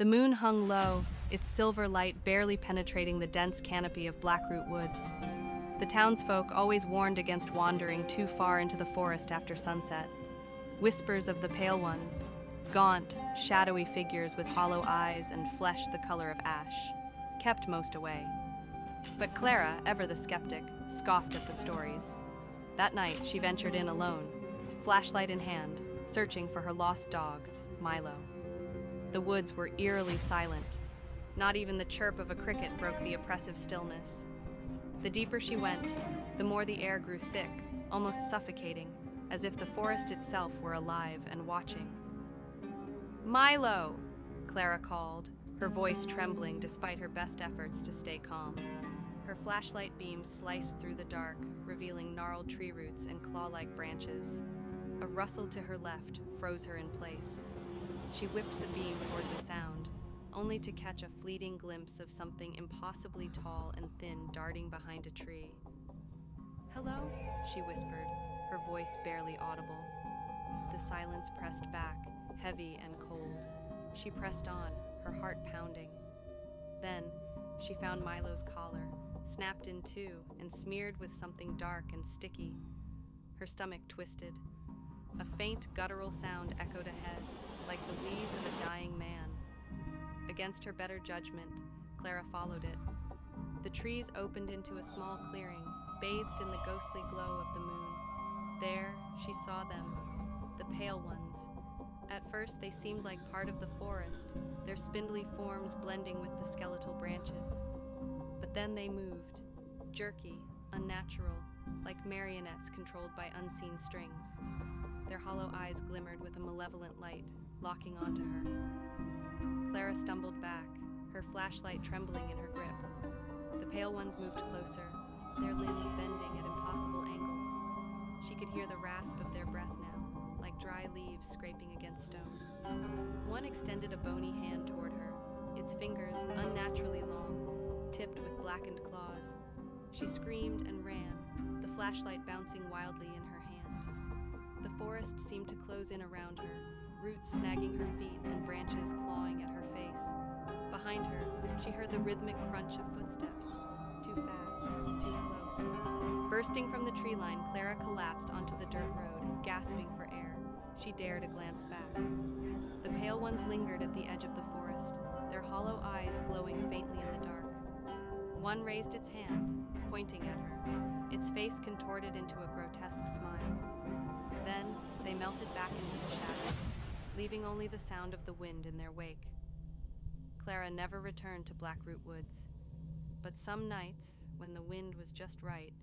The moon hung low, its silver light barely penetrating the dense canopy of Blackroot woods. The townsfolk always warned against wandering too far into the forest after sunset. Whispers of the Pale Ones, gaunt, shadowy figures with hollow eyes and flesh the color of ash, kept most away. But Clara, ever the skeptic, scoffed at the stories. That night, she ventured in alone, flashlight in hand, searching for her lost dog, Milo. The woods were eerily silent. Not even the chirp of a cricket broke the oppressive stillness. The deeper she went, the more the air grew thick, almost suffocating, as if the forest itself were alive and watching. "Milo!" Clara called, her voice trembling despite her best efforts to stay calm. Her flashlight beam sliced through the dark, revealing gnarled tree roots and claw-like branches. A rustle to her left froze her in place. She whipped the beam toward the sound, only to catch a fleeting glimpse of something impossibly tall and thin darting behind a tree. "Hello?" she whispered, her voice barely audible. The silence pressed back, heavy and cold. She pressed on, her heart pounding. Then, she found Milo's collar, snapped in two and smeared with something dark and sticky. Her stomach twisted. A faint, guttural sound echoed ahead, like the wheeze of a dying man. Against her better judgment, Clara followed it. The trees opened into a small clearing, bathed in the ghostly glow of the moon. There, she saw them, the Pale Ones. At first, they seemed like part of the forest, their spindly forms blending with the skeletal branches. But then they moved, jerky, unnatural, like marionettes controlled by unseen strings. Their hollow eyes glimmered with a malevolent light, locking onto her. Clara stumbled back, her flashlight trembling in her grip. The Pale Ones moved closer, their limbs bending at impossible angles. She could hear the rasp of their breath now, like dry leaves scraping against stone. One extended a bony hand toward her, its fingers unnaturally long, tipped with blackened claws. She screamed and ran, the flashlight bouncing wildly in her hand. The forest seemed to close in around her, roots snagging her feet and branches clawing at her face. Behind her, she heard the rhythmic crunch of footsteps. Too fast, too close. Bursting from the tree line, Clara collapsed onto the dirt road, gasping for air. She dared a glance back. The Pale Ones lingered at the edge of the forest, their hollow eyes glowing faintly in the dark. One raised its hand, pointing at her, its face contorted into a grotesque smile. Then, they melted back into the shadows, leaving only the sound of the wind in their wake. Clara never returned to Blackroot Woods, but some nights, when the wind was just right,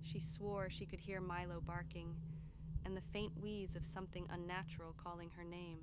she swore she could hear Milo barking, and the faint wheeze of something unnatural calling her name.